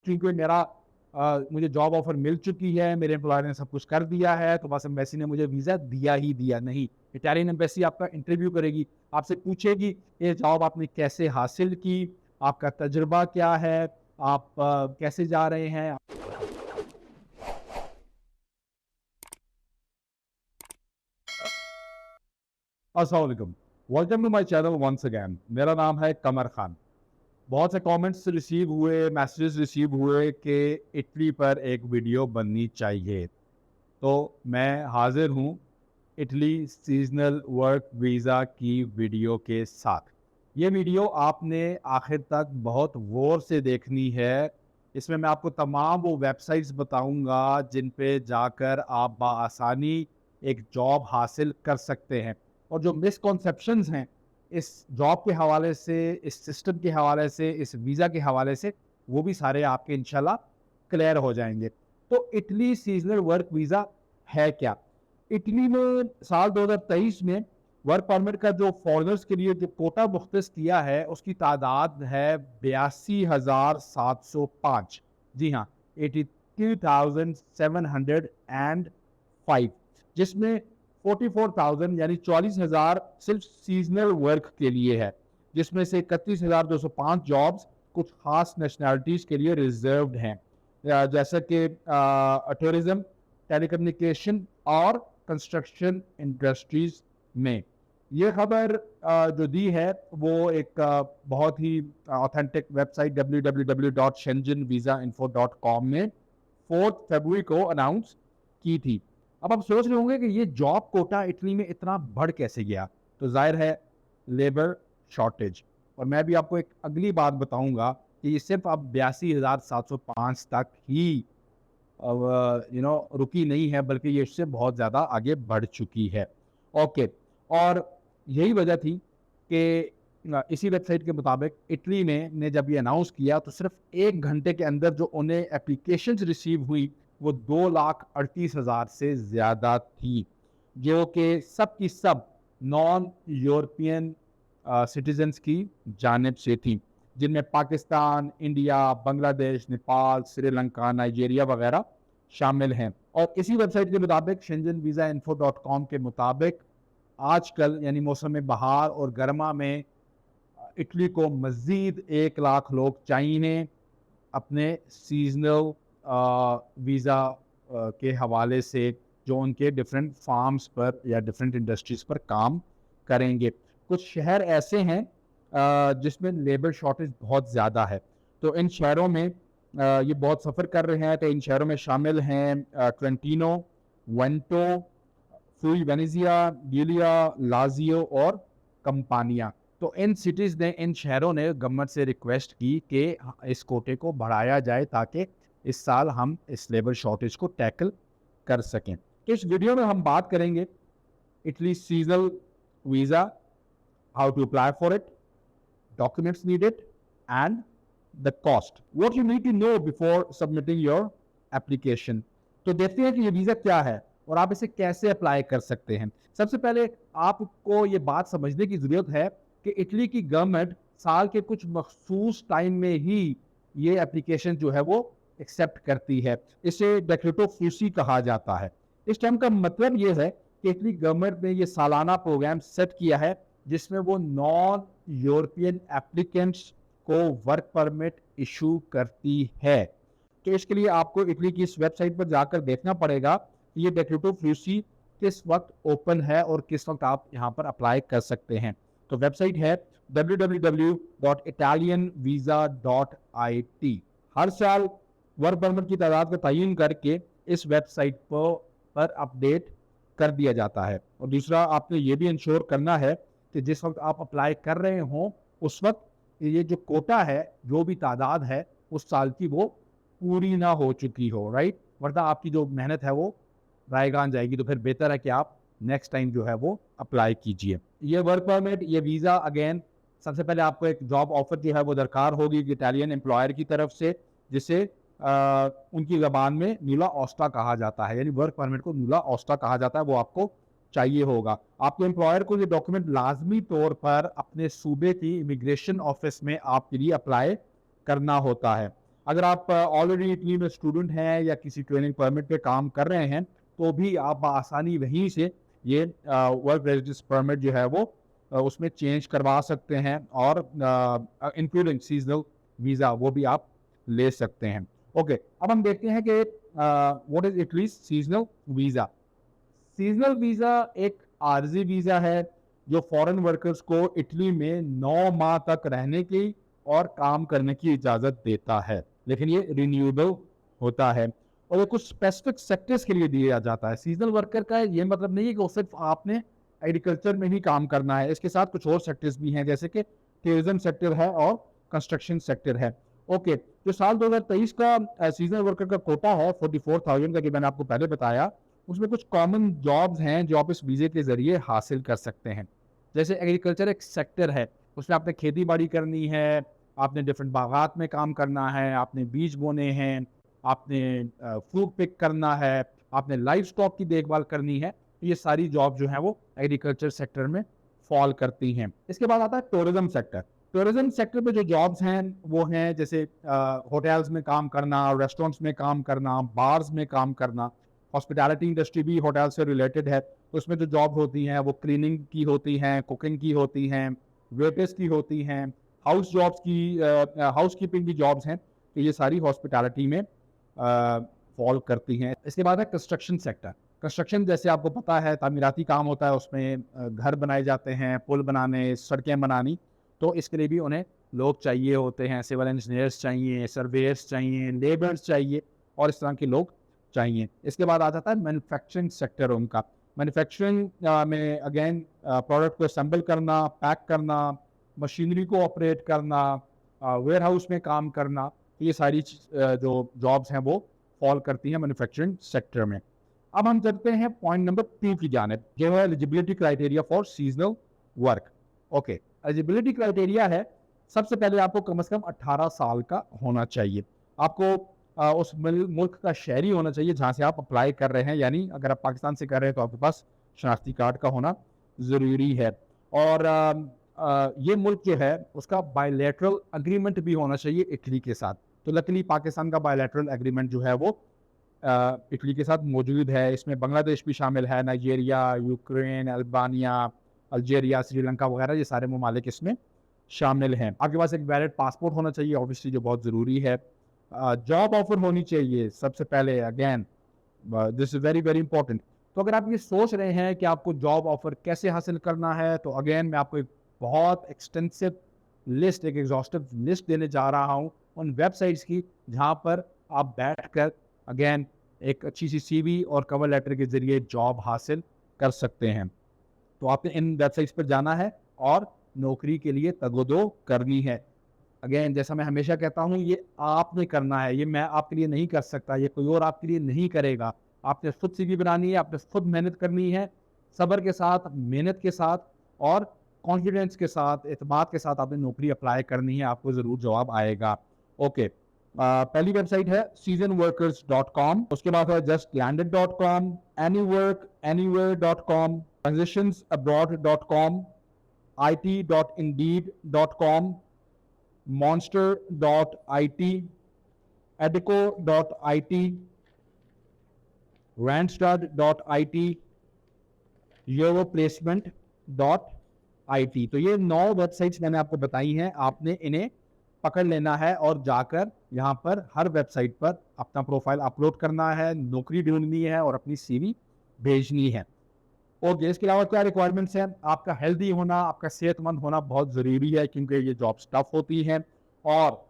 क्योंकि मेरा मुझे जॉब ऑफर मिल चुकी है, मेरे एम्प्लॉयर ने सब कुछ कर दिया है, तो बस एम्बेसी ने मुझे वीज़ा दिया ही दिया। नहीं, इटालियन एम्बेसी आपका इंटरव्यू करेगी, आपसे पूछेगी ये जॉब आपने कैसे हासिल की, आपका तजुर्बा क्या है, आप कैसे जा रहे हैं। अस्सलाम वालेकुम, welcome to my channel once again. मेरा नाम है कमर खान। बहुत से कमेंट्स रिसीव हुए, मैसेजेस रिसीव हुए कि इटली पर एक वीडियो बननी चाहिए, तो मैं हाजिर हूँ इटली सीजनल वर्क वीज़ा की वीडियो के साथ। ये वीडियो आपने आखिर तक बहुत गौर से देखनी है। इसमें मैं आपको तमाम वो वेबसाइट्स बताऊंगा जिन पे जाकर आप बआसानी एक जॉब हासिल कर सकते हैं, और जो मिसकॉन्सेप्शंस हैं इस जॉब के हवाले से, इस सिस्टम के हवाले से, इस वीज़ा के हवाले से, वो भी सारे आपके इंशाल्लाह क्लियर हो जाएंगे। तो इटली सीजनल वर्क वीज़ा है क्या? इटली में साल 2023 में वर्क परमिट का जो फॉरेनर्स के लिए जो कोटा मुख्तस किया है, उसकी तादाद है 82,705। जी हाँ, 82,705, जिसमें 44,000 यानी 44,000 सिर्फ सीजनल वर्क के लिए है, जिसमें से 31,205 जॉब्स कुछ खास नेशनैलिटीज़ के लिए रिजर्व्ड हैं, जैसा कि टूरिज्म, टेलीकम्युनिकेशन और कंस्ट्रक्शन इंडस्ट्रीज में। ये खबर जो दी है वो एक बहुत ही ऑथेंटिक वेबसाइट www.schengenvisainfo.com में 4 फरवरी को अनाउंस की थी। अब आप सोच रहे होंगे कि ये जॉब कोटा इटली में इतना बढ़ कैसे गया? तो जाहिर है लेबर शॉर्टेज। और मैं भी आपको एक अगली बात बताऊंगा कि ये सिर्फ अब 82,705 तक ही रुकी नहीं है, बल्कि ये इससे बहुत ज़्यादा आगे बढ़ चुकी है। ओके, और यही वजह थी कि इसी वेबसाइट के मुताबिक इटली में ने जब ये अनाउंस किया तो सिर्फ 1 घंटे के अंदर जो उन्हें एप्लीकेशंस रिसीव हुई वो 2,38,000 से ज़्यादा थी, जो कि सब की सब नॉन यूरोपियन सिटीजन्स की जानिब से थी, जिनमें पाकिस्तान, इंडिया, बांग्लादेश, नेपाल, श्रीलंका, नाइजीरिया वगैरह शामिल हैं। और इसी वेबसाइट के मुताबिक schengenvisainfo.com के मुताबिक आजकल यानी मौसम बहार और गर्मा में इटली को मज़ीद 1 लाख लोग चाहिए अपने सीजनल वीज़ा के हवाले से, जो उनके डिफरेंट फार्म्स पर या डिफरेंट इंडस्ट्रीज़ पर काम करेंगे। कुछ शहर ऐसे हैं जिसमें लेबर शॉर्टेज बहुत ज़्यादा है, तो इन शहरों में ये बहुत सफ़र कर रहे हैं। तो इन शहरों में शामिल हैं ट्रेंटिनो, वेंटो, फ्रूई वेनेजिया, गिलिया, लाजियो और कंपानिया। तो इन सिटीज़ ने, इन शहरों ने गवर्नमेंट से रिक्वेस्ट की कि इस कोटे को बढ़ाया जाए ताकि इस साल हम इस लेबर शॉर्टेज को टैकल कर सकें। तो इस वीडियो में हम बात करेंगे Italy seasonal visa, how to apply for it, documents needed, and the cost. What you need to know before submitting your application. तो देखते हैं कि ये वीज़ा क्या है और आप इसे कैसे अप्लाई कर सकते हैं। सबसे पहले आपको ये बात समझने की ज़रूरत है कि इटली की गवर्नमेंट साल के कुछ मखसूस टाइम में ही ये एप्लीकेशन जो है वो एक्सेप्ट करती है। इसे डेक्रेटो फ्यूसी कहा जाता है। इस टाइम का मतलब ये है कि इटली गवर्नमेंट ने ये सालाना प्रोग्राम सेट किया है जिसमें वो नॉन यूरोपियन एप्लीकेंट्स को वर्क परमिट इशू करती है। तो इसके लिए आपको इटली की इस वेबसाइट पर जाकर देखना पड़ेगा कि ये डेक्रेटो फ्यूसी किस वक्त ओपन है और किस वक्त आप यहाँ पर अप्लाई कर सकते हैं। तो वेबसाइट है www.italianvisa.it। हर साल वर्क परमिट की तादाद का तयन करके इस वेबसाइट पर अपडेट कर दिया जाता है। और दूसरा, आपने ये भी इंश्योर करना है कि जिस वक्त आप अप्लाई कर रहे हों उस वक्त ये जो कोटा है, जो भी तादाद है उस साल की, वो पूरी ना हो चुकी हो, राइट? वरना आपकी जो मेहनत है वो रायगान जाएगी। तो फिर बेहतर है कि आप नेक्स्ट टाइम जो है वो अप्लाई कीजिए। ये वर्क परमिट, ये वीज़ा, अगेन सबसे पहले आपको एक जॉब ऑफर जो है वो दरकार होगी इटालियन एम्प्लॉयर की तरफ से, जिसे उनकी ज़बान में नुला ओस्टा कहा जाता है, यानी वर्क परमिट को नुला ओस्टा कहा जाता है। वो आपको चाहिए होगा। आपके एम्प्लॉयर को ये डॉक्यूमेंट लाजमी तौर पर अपने सूबे की इमिग्रेशन ऑफिस में आपके लिए अप्लाई करना होता है। अगर आप ऑलरेडी इटली में स्टूडेंट हैं या किसी ट्रेनिंग परमिट पे काम कर रहे हैं तो भी आप आसानी वहीं से ये वर्क रेजिडेंस परमिट जो है वो उसमें चेंज करवा सकते हैं और इंक्लूडिंग सीजनल वीज़ा वो भी आप ले सकते हैं। ओके, अब हम देखते हैं कि what is Italy seasonal visa. Seasonal visa एक आर्जी वीज़ा है जो फॉरेन वर्कर्स को इटली में 9 माह तक रहने की और काम करने की इजाज़त देता है, लेकिन ये रिन्यूएबल होता है और ये कुछ स्पेसिफिक सेक्टर्स के लिए दिया जाता है। सीजनल वर्कर का ये मतलब नहीं है कि वो सिर्फ आपने एग्रीकल्चर में ही काम करना है, इसके साथ कुछ और सेक्टर्स भी हैं जैसे कि टूरिज्म सेक्टर है और कंस्ट्रक्शन सेक्टर है। ओके, जो साल 2023 का सीजनल वर्कर का कोटा है 44,000 का, कि मैंने आपको पहले बताया, उसमें कुछ कॉमन जॉब्स हैं जो आप इस वीज़े के ज़रिए हासिल कर सकते हैं। जैसे एग्रीकल्चर एक सेक्टर है, उसमें आपने खेती बाड़ी करनी है, आपने डिफरेंट बागात में काम करना है, आपने बीज बोने हैं, आपने फ्रूट पिक करना है, आपने लाइव स्टॉक की देखभाल करनी है। तो ये सारी जॉब जो है वो एग्रीकल्चर सेक्टर में फॉल करती हैं। इसके बाद आता है टूरिज्म सेक्टर। टूरिज्म सेक्टर पे जो जॉब्स हैं वो हैं जैसे होटल्स में काम करना, रेस्टोरेंट्स में काम करना, बार्स में काम करना। हॉस्पिटैलिटी इंडस्ट्री भी होटल से रिलेटेड है, तो उसमें जो जॉब होती हैं वो क्लीनिंग की होती हैं, कुकिंग की होती हैं, वेटर्स की होती हैं, हाउस जॉब्स की, हाउस कीपिंग की जॉब्स हैं। तो ये सारी हॉस्पिटैलिटी में फॉल करती हैं। इसके बाद है कंस्ट्रक्शन सेक्टर। कंस्ट्रक्शन जैसे आपको पता है तामीराती काम होता है, उसमें घर बनाए जाते हैं, पुल बनाने, सड़कें बनानी, तो इसके लिए भी उन्हें लोग चाहिए होते हैं। सिविल इंजीनियर्स चाहिए, सर्वेयर्स चाहिए, लेबर्स चाहिए और इस तरह के लोग चाहिए। इसके बाद आ जाता है मैन्युफैक्चरिंग सेक्टर उनका। मैन्युफैक्चरिंग में अगेन प्रोडक्ट को असेंबल करना, पैक करना, मशीनरी को ऑपरेट करना, वेयर हाउस में काम करना, तो ये सारी जो जॉब्स हैं वो फॉल करती हैं मैन्युफैक्चरिंग सेक्टर में। अब हम चलते हैं पॉइंट नंबर 2 की जानिब, जो है eligibility criteria for seasonal work. Okay, eligibility criteria है, सबसे पहले आपको कम से कम 18 साल का होना चाहिए। आपको उस मुल्क का शहरी होना चाहिए जहाँ से आप अप्लाई कर रहे हैं, यानी अगर आप पाकिस्तान से कर रहे हैं तो आपके पास शनाख्ती कार्ड का होना ज़रूरी है। और ये मुल्क जो है उसका बायलैटरल एग्रीमेंट भी होना चाहिए इटली के साथ। तो लकीली पाकिस्तान का बायलैटरल एग्रीमेंट जो है वो इटली के साथ मौजूद है। इसमें बांग्लादेश भी शामिल है, Nigeria, Ukraine, Albania, Algeria, Sri Lanka वगैरह, ये सारे ममालिक इसमें शामिल हैं। आपके पास एक वैलिड पासपोर्ट होना चाहिए ऑब्वियसली, जो बहुत ज़रूरी है। जॉब ऑफर होनी चाहिए सबसे पहले, again this is very very important. तो अगर आप ये सोच रहे हैं कि आपको जॉब ऑफर कैसे हासिल करना है, तो अगेन मैं आपको एक बहुत एक्सटेंसिव लिस्ट, एक एग्जॉस्टिव लिस्ट देने जा रहा हूँ उन वेबसाइट्स की जहाँ पर आप बैठकर अगेन एक अच्छी सी सीवी और कवर लेटर के ज़रिए जॉब हासिल कर सकते हैं। तो आपने इन वेबसाइट्स पर जाना है और नौकरी के लिए तगदो करनी है। अगेन जैसा मैं हमेशा कहता हूँ, ये आपने करना है, ये मैं आपके लिए नहीं कर सकता, ये कोई और आपके लिए नहीं करेगा। आपने खुद सीवी बनानी है, आपने खुद मेहनत करनी है, सब्र के साथ, मेहनत के साथ और कॉन्फिडेंस के साथ, एतमाद के साथ आपने नौकरी अप्लाई करनी है, आपको ज़रूर जवाब आएगा। ओके, पहली वेबसाइट है seasonworkers.com, उसके बाद है justlanded.com, anyworkanywhere.com, transitionsabroad.com, it.indeed.com, monster.it, edico.it, randstad.it, europlacement.it। तो ये 9 वेबसाइट्स मैंने आपको बताई हैं, आपने इन्हें पकड़ लेना है और जाकर यहाँ पर हर वेबसाइट पर अपना प्रोफाइल अपलोड करना है, नौकरी ढूंढनी है और अपनी सीवी भेजनी है। और इसके अलावा क्या रिक्वायरमेंट्स हैं? आपका हेल्दी होना, आपका सेहतमंद होना बहुत ज़रूरी है, क्योंकि ये जॉब्स टफ होती हैं। और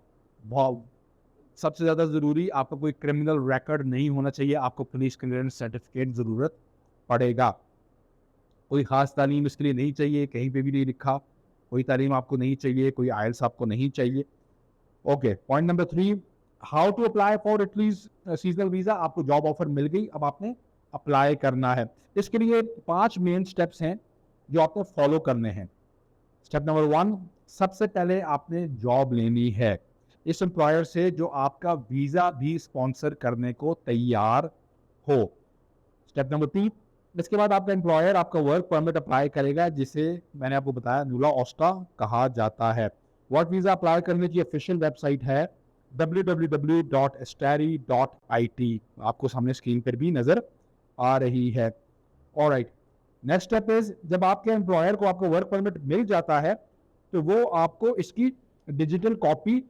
सबसे ज़्यादा ज़रूरी, आपका कोई क्रिमिनल रिकॉर्ड नहीं होना चाहिए, आपको पुलिस क्लियरेंस सर्टिफिकेट ज़रूरत पड़ेगा। कोई ख़ास तालीम इसके लिए नहीं चाहिए, कहीं पे भी नहीं लिखा कोई तालीम आपको नहीं चाहिए, कोई आइल्स आपको नहीं चाहिए। Okay, point number 3, how to apply for Italy's seasonal visa. आपको जॉब ऑफर मिल गई, अब आपने अप्लाई करना है। इसके लिए 5 मेन स्टेप्स हैं जो आपको फॉलो करने हैं। स्टेप नंबर 1, सबसे पहले आपने जॉब लेनी है इस एम्प्लॉयर से जो आपका वीज़ा भी स्पॉन्सर करने को तैयार हो। स्टेप नंबर 3, इसके बाद आपका एम्प्लॉयर आपका वर्क परमिट अप्लाई करेगा, जिसे मैंने आपको बताया नुला ओस्टा कहा जाता है। वर्क वीज़ा अप्लाई करने की ऑफिशियल वेबसाइट है www.asteri.it आपको सामने स्क्रीन पर भी नजर आ रही है। ऑलराइट, नेक्स्ट स्टेप इज, जब आपके एम्प्लॉयर को आपको वर्क परमिट मिल जाता है तो वो आपको इसकी डिजिटल कॉपी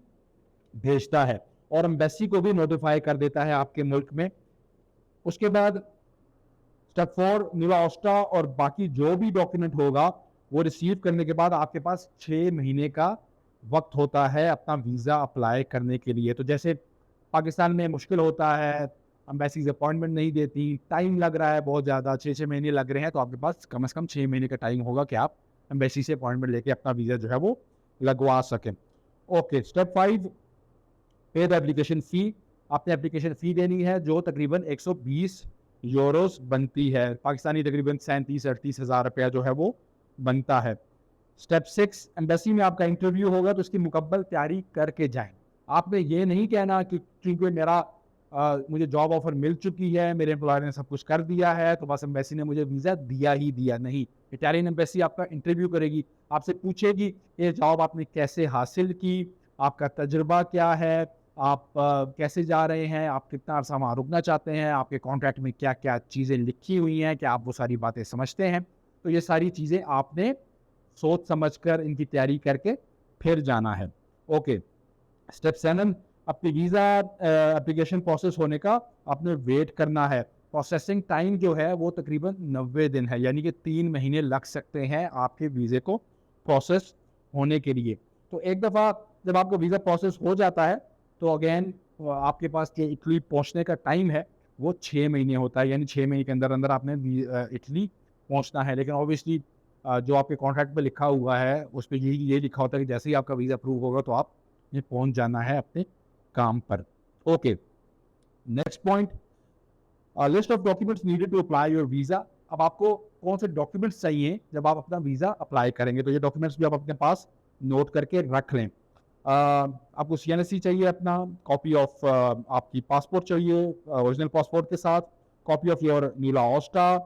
भेजता है और एम्बेसी को भी नोटिफाई कर देता है आपके मुल्क में। उसके बाद स्टेप 4 न्यूला ऑस्टा और बाकी जो भी डॉक्यूमेंट होगा वो रिसीव करने के बाद आपके पास 6 महीने का वक्त होता है अपना वीज़ा अप्लाई करने के लिए। तो जैसे पाकिस्तान में मुश्किल होता है, एम्बेसीज अपॉइंटमेंट नहीं देती, टाइम लग रहा है बहुत ज़्यादा, 6 महीने लग रहे हैं, तो आपके पास कम से कम 6 महीने का टाइम होगा कि आप एम्बेसी से अपॉइंटमेंट लेके अपना वीज़ा जो है वो लगवा सकें। ओके, स्टेप 5 पे द एप्लीकेशन फ़ी। आपने एप्लीकेशन फ़ी देनी है जो तकरीबन 120 यूरोस बनती है, पाकिस्तानी तकरीबन 37-38 हज़ार रुपया जो है वो बनता है। स्टेप 6 एम्बेसी में आपका इंटरव्यू होगा तो इसकी मुकम्मल तैयारी करके जाएं। आपने ये नहीं कहना कि क्योंकि मुझे जॉब ऑफर मिल चुकी है, मेरे एम्प्लॉयर ने सब कुछ कर दिया है तो बस एम्बेसी ने मुझे वीज़ा दिया ही दिया। नहीं, इटालियन एम्बेसी आपका इंटरव्यू करेगी, आपसे पूछेगी ये जॉब आपने कैसे हासिल की, आपका तजुर्बा क्या है, आप कैसे जा रहे हैं, आप कितना अर्सा वहाँ रुकना चाहते हैं, आपके कॉन्ट्रैक्ट में क्या क्या चीज़ें लिखी हुई हैं, क्या आप वो सारी बातें समझते हैं। तो ये सारी चीज़ें आपने सोच समझ कर इनकी तैयारी करके फिर जाना है। ओके, स्टेप 7 अपनी वीज़ा एप्लीकेशन प्रोसेस होने का आपने वेट करना है। प्रोसेसिंग टाइम जो है वो तकरीबन 90 दिन है, यानी कि 3 महीने लग सकते हैं आपके वीज़े को प्रोसेस होने के लिए। तो एक दफ़ा जब आपको वीज़ा प्रोसेस हो जाता है तो अगेन आपके पास जो इटली पहुंचने का टाइम है वो 6 महीने होता है, यानी 6 महीने के अंदर अंदर आपने इटली पहुंचना है। लेकिन ऑब्वियसली जो आपके कॉन्ट्रैक्ट में लिखा हुआ है उस पर ये लिखा होता है कि जैसे ही आपका वीज़ा अप्रूव होगा तो आप ये पहुंच जाना है अपने काम पर। Okay, next point, list of documents needed to apply your visa. अब आपको कौन से डॉक्यूमेंट्स चाहिए जब आप अपना वीज़ा अप्लाई करेंगे, तो ये डॉक्यूमेंट्स भी आप अपने पास नोट करके रख लें। आपको CNSC चाहिए, अपना कॉपी ऑफ आपकी पासपोर्ट चाहिए ओरिजिनल पासपोर्ट के साथ, कॉपी ऑफ योर न्यूला ऑस्टा,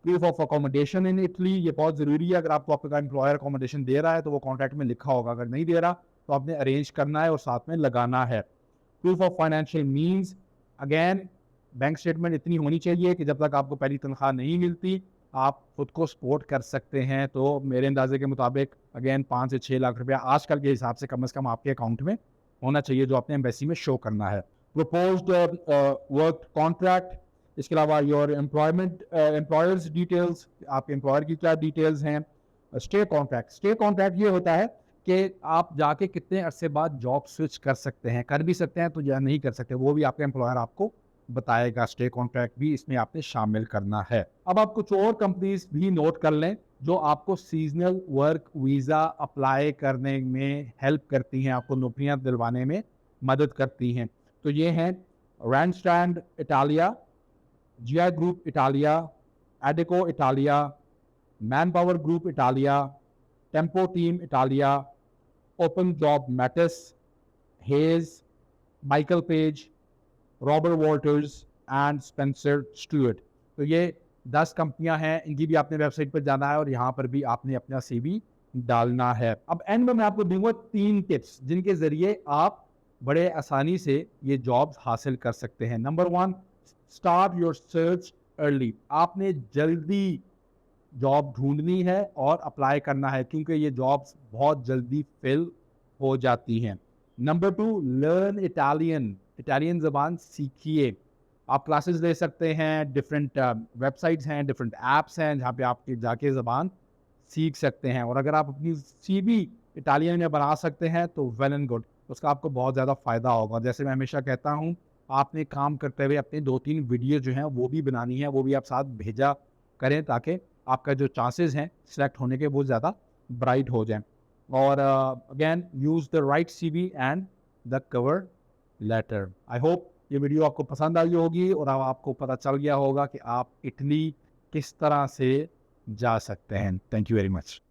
proof of accommodation in Italy, ये बहुत ज़रूरी है। अगर आपको आपका एम्प्लॉयर अकोमोडेशन दे रहा है तो वो कॉन्ट्रैक्ट में लिखा होगा, अगर नहीं दे रहा तो आपने अरेंज करना है और साथ में लगाना है। Proof of financial means, again bank statement इतनी होनी चाहिए कि जब तक आपको पहली तनख्वाह नहीं मिलती आप खुद को सपोर्ट कर सकते हैं। तो मेरे अंदाजे के मुताबिक अगेन 5 से 6 लाख रुपया आजकल के हिसाब से कम आपके अकाउंट में होना चाहिए जो आपने एम्बेसी में शो करना है। प्रपोज्ड वर्क कॉन्ट्रैक्ट, इसके अलावा योर एम्प्लॉयर्स डिटेल्स, आपके एम्प्लॉयर की क्या डिटेल्स हैं। स्टे कॉन्ट्रैक्ट, स्टे कॉन्ट्रैक्ट ये होता है कि आप जाके कितने अरसे बाद जॉब स्विच कर सकते हैं, कर भी सकते हैं तो या नहीं कर सकते, वो भी आपका एम्प्लॉयर आपको बताएगा। स्टे कॉन्ट्रैक्ट भी इसमें आपने शामिल करना है। अब आप कुछ और कंपनीज भी नोट कर लें जो आपको सीजनल वर्क वीज़ा अप्लाई करने में हेल्प करती हैं, आपको नौकरियां दिलवाने में मदद करती हैं। तो ये हैं Randstad Italia, GI Group Italia, Adecco Italia, Manpower Group Italia, Tempo Team Italia, Open Job Metis, Hays, Michael Page, Robert Walters and Spencer Stuart. तो ये 10 कंपनियां हैं, इनकी भी आपने वेबसाइट पर जाना है और यहाँ पर भी आपने अपना CV डालना है। अब एंड में मैं आपको दूंगा 3 टिप्स जिनके जरिए आप बड़े आसानी से ये जॉब्स हासिल कर सकते हैं। Number 1, start your search early. आपने जल्दी जॉब ढूंढनी है और अप्लाई करना है क्योंकि ये जॉब्स बहुत जल्दी फिल हो जाती हैं। नंबर 2, लर्न इटालियन, इटालियन ज़बान सीखिए। आप क्लासेस ले सकते हैं, डिफरेंट वेबसाइट्स हैं, डिफरेंट ऐप्स हैं जहाँ पे आप जाके ज़बान सीख सकते हैं। और अगर आप अपनी CV इटालियन में बना सकते हैं तो वेल एंड गुड, उसका आपको बहुत ज़्यादा फ़ायदा होगा। जैसे मैं हमेशा कहता हूँ, आपने काम करते हुए अपने 2-3 वीडियो जो हैं वो भी बनानी है, वो भी आप साथ भेजा करें ताकि आपका जो चांसेस हैं सिलेक्ट होने के वो ज़्यादा ब्राइट हो जाएं। और again use the right CV and the cover letter. I hope ये वीडियो आपको पसंद आई होगी और अब आपको पता चल गया होगा कि आप इटली किस तरह से जा सकते हैं। Thank you very much.